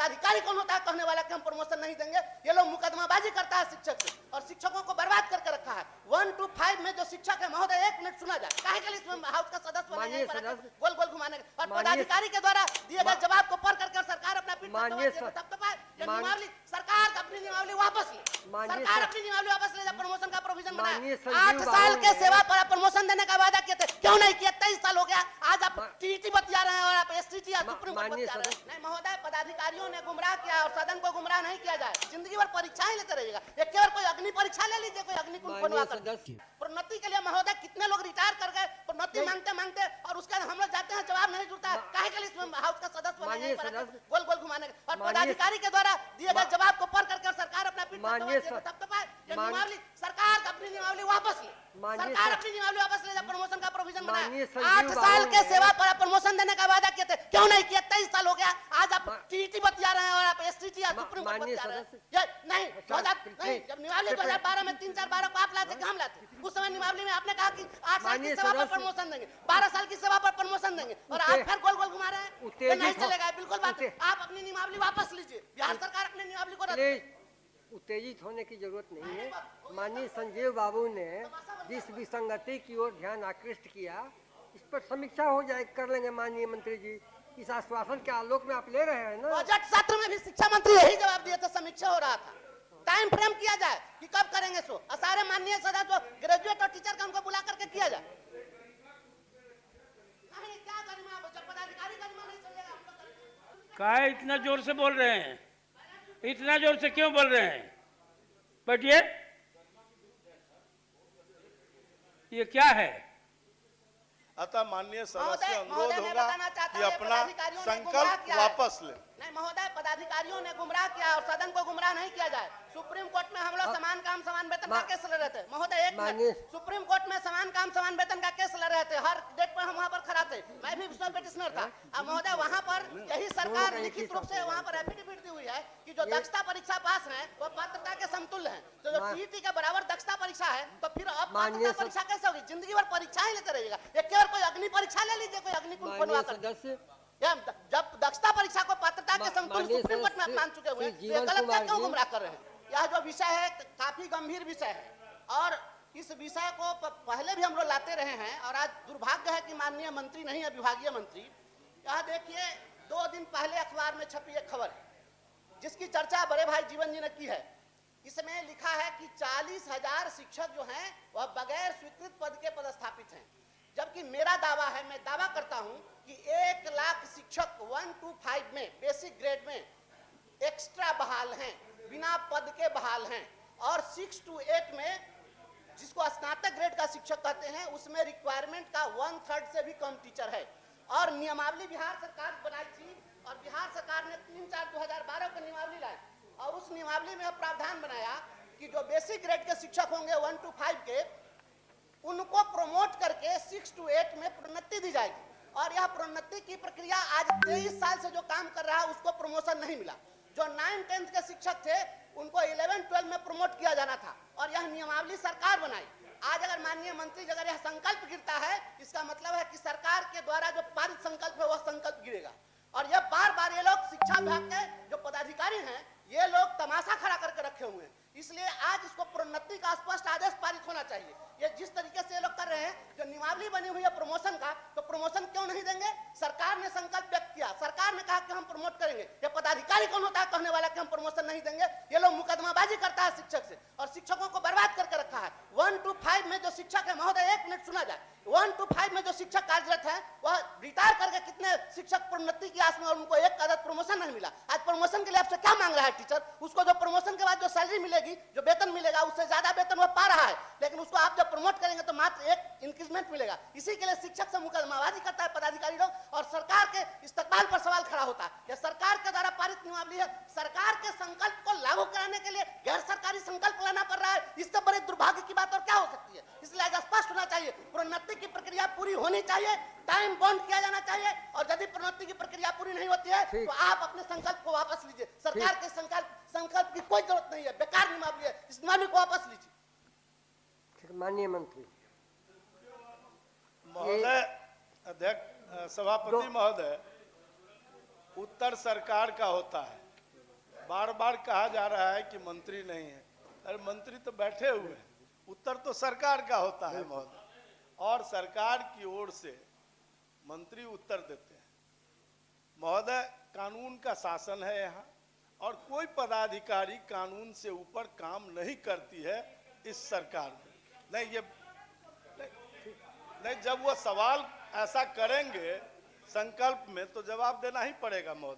पदाधिकारी कौन होता है कहने वाला कि हम प्रमोशन नहीं देंगे? ये लोग मुकदमाबाजी करता है शिक्षक से और शिक्षकों को बर्बाद करके रखा है। 1 to 5 में जो शिक्षक है महोदय, 1 मिनट सुना जाए, काहे के लिए इसमें हाउस का सदस्य बनाए गोल गोल घुमाने और पदाधिकारी के द्वारा दिए गए जवाब को पढ़ करके सरकार अपना पीठ पर नियमावली, सरकार अपनी नियमावली वापस ले, सरकार अपनी नियमावली वापस ले, प्रमोशन का प्रोविजन बनाए। 8 साल के सेवा पर प्रमोशन देने का वादा किए थे, क्यों नहीं किया? 23 साल हो गया, आज आप टीटी बतिया रहे हैं और आप एसटीटी या सुप्रीम कोर्ट बतिया रहे हैं। नहीं महोदय, पदाधिकारियों ने गुमराह किया और सदन को गुमराह नहीं किया जाए। जिंदगी भर परीक्षाएं लेते रहिएगा, एक केवल कोई अग्नि परीक्षा ले लीजिए, कोई अग्निकुंड बनवा कर। प्रोन्नति के लिए महोदय कितने लोग रिटायर कर गए प्रोन्नति मांगते मांगते, और उसके बाद हम लोग जाते हैं जवाब नहीं जुड़ता है, काहे के लिए इसमें हाउस का सदस्य बनाए गोल गोल घुमाने और पदाधिकारी के द्वारा दिए गए जवाब को पढ़ करके सरकार अपना पीठ पर नियमावली, सरकार अपनी नियमावली वापस ले, सरकार अपनी नियमावली वापस ले, प्रमोशन का प्रोविजन बनाए। 8 साल के सेवा पर प्रमोशन देने का वादा किए थे, क्यों नहीं किया? 23 साल हो गया, आज आप टीटी बतिया रहे हैं और आप एसटीटी या सुप्रीम कोर्ट बतिया रहे हैं। ये नहीं, जब नियमावली 2012 में 3-4-12 को आप लाते, हम लाते, उस समय नियमावली में आपने कहा कि 8 साल की सेवा पर प्रमोशन देंगे, 12 साल की सेवा पर प्रमोशन देंगे, और आज फिर गोल गोल घुमा रहे हैं। नहीं चलेगा, बिल्कुल बात। आप अपनी नियमावली वापस लीजिए, बिहार सरकार अपनी नियमावली को उत्तेजित होने की जरूरत नहीं है। माननीय संजीव बाबू ने जिस विसंगति की ओर ध्यान आकृष्ट किया, इस पर समीक्षा हो जाए, कर लेंगे माननीय मंत्री जी। इस आश्वासन के आलोक में आप ले रहे हैं ना। बजट सत्र में भी शिक्षा मंत्री यही जवाब दिए थे, समीक्षा हो रहा था, टाइम फ्रेम किया जाए कि कब करेंगे सो, और सारे माननीय सदस्य जो ग्रेजुएट और टीचर का उनको बुला करके किया जाए। क्या गरिमा, पदाधिकारी गरिमा नहीं चलेगा। क्या इतना जोर से बोल रहे हैं? इतना जोर से क्यों बोल रहे हैं? बैठिए। ये क्या है? अतः माननीय सदस्य अनुरोध होगा कि अपना संकल्प वापस ले। नहीं महोदय, पदाधिकारियों ने गुमराह किया और सदन को गुमराह नहीं किया जाए। सुप्रीम कोर्ट में हम लोग समान काम समान वेतन का केस लड़ रहे थे महोदय, एक मिनट, सुप्रीम कोर्ट में समान काम समान वेतन का केस लड़ रहे थे, हर डेट पर हम वहाँ पर खड़ा थे, मैं भी उसमें पिटिशनर था। अब महोदय वहाँ पर यही सरकार लिखित रूप से वहाँ पर एफिडेविट दी हुई है कि जो दक्षता परीक्षा पास है वो पात्रता के समतुल्य है, तो जो टीईटी के बराबर दक्षता परीक्षा है, तो फिर अब पात्रता परीक्षा कैसे होगी? जिंदगी भर परीक्षाएं लेते रहिएगा, एक केवल कोई अग्नि परीक्षा ले लीजिए, कोई अग्निकुंड बनवा कर। जब दक्षता परीक्षा को पात्रता के समतुल्य सुप्रीम कोर्ट में आप मान चुके हुए हैं, ये गलत क्या क्यों गुमराह कर रहे हैं? यह जो विषय है काफी गंभीर विषय है, और इस विषय को पहले भी हम लोग लाते रहे हैं, और आज दुर्भाग्य है कि माननीय मंत्री नहीं है, विभागीय मंत्री। यह देखिए, 2 दिन पहले अखबार में छपी एक खबर है जिसकी चर्चा बड़े भाई जीवन जी ने की है। इसमें लिखा है कि 40,000 शिक्षक जो हैं वह बगैर स्वीकृत पद के पदस्थापित हैं, जबकि मेरा दावा है, मैं दावा करता हूं कि 1 लाख शिक्षक 1 to 5 में बेसिक ग्रेड में एक्स्ट्रा बहाल हैं, बिना पद के बहाल हैं, और 6 to 8 में जिसको स्नातक ग्रेड का शिक्षक कहते हैं उसमें रिक्वायरमेंट का 1/3 से भी कम टीचर है। और नियमावली बिहार सरकार बनाई थी, और बिहार सरकार ने 3/4/2012 को नियमावली लाई, और उस नियमावली में प्रावधान बनाया कि जो बेसिक ग्रेड के शिक्षक होंगे 1 to 5 के, उनको प्रमोट करके 6 to 8 में प्रोन्नति दी जाएगी। और यह प्रोन्नति की प्रक्रिया आज 23 साल से जो काम कर रहा है उसको प्रमोशन नहीं मिला। जो 9-10 के शिक्षक थे उनको 11-12 में प्रमोट किया जाना था, और यह नियमावली सरकार बनाई। आज अगर माननीय मंत्री अगर यह संकल्प गिरता है, इसका मतलब है कि सरकार के द्वारा जो पारित संकल्प है वह संकल्प गिरेगा। और यह बार बार ये लोग शिक्षा विभाग के जो पदाधिकारी हैं, ये लोग तमाशा खड़ा करके रखे हुए हैं। इसलिए आज इसको प्रोन्नति का स्पष्ट आदेश पारित होना चाहिए। ये जिस तरीके से ये लोग कर रहे हैं, जो नियमावली बनी हुई है प्रमोशन का, तो प्रमोशन क्यों नहीं देंगे? सरकार ने संकल्प व्यक्त किया, सरकार ने कहा कि हम प्रमोट करेंगे। ये पदाधिकारी कौन होता है कहने वाला कि हम प्रमोशन नहीं देंगे? ये लोग मुकदमाबाजी करता है शिक्षक से, और शिक्षकों को बर्बाद करके रखा है। 1 to 5 में जो शिक्षक है महोदय, 1 मिनट सुना जाए, 1 to 5 में जो शिक्षक कार्यरत है वह रिटायर करके कितने शिक्षक प्रोन्नति की आस में, और उनको एक कदर प्रमोशन नहीं मिला। आज प्रमोशन के लिए आपसे क्या मांग रहा है टीचर? उसको जो प्रमोशन के बाद जो सैलरी मिलेगी, जो वेतन मिलेगा, उससे ज्यादा वेतन वह पा रहा है, लेकिन उसको आप जब प्रमोट करेंगे तो मात्र 1 इंक्रीमेंट मिलेगा। इसी के लिए शिक्षक से मुकदमाबाजी करता है पदाधिकारी लोग, और सरकार के इस्तकबाल पर सवाल खड़ा होता है। यह सरकार के द्वारा पारित नियमावली है, सरकार के संकल्प को लागू कराने के लिए गैर सरकारी संकल्प लाना पड़ रहा है। इससे बड़े दुर्भाग्य की बात और क्या हो सकती है? इसलिए आज स्पष्ट होना चाहिए, प्रोन्नति की प्रक्रिया पूरी होनी चाहिए, टाइम बाउंड किया जाना चाहिए, और यदि प्रोन्नति की प्रक्रिया पूरी नहीं होती है तो आप अपने संकल्प को वापस लीजिए। सरकार के संकल्प की कोई जरूरत नहीं है, बेकार नियमावली है, इस नियमावली को वापस लीजिए। माननीय मंत्री महोदय, अध्यक्ष सभापति महोदय, उत्तर सरकार का होता है, बार बार कहा जा रहा है कि मंत्री नहीं है। अरे मंत्री तो बैठे हुए हैं, उत्तर तो सरकार का होता है महोदय, और सरकार की ओर से मंत्री उत्तर देते हैं। महोदय, कानून का शासन है यहाँ, और कोई पदाधिकारी कानून से ऊपर काम नहीं करती है इस सरकार में। नहीं, जब वो सवाल ऐसा करेंगे संकल्प में, तो जवाब देना ही पड़ेगा महोदय।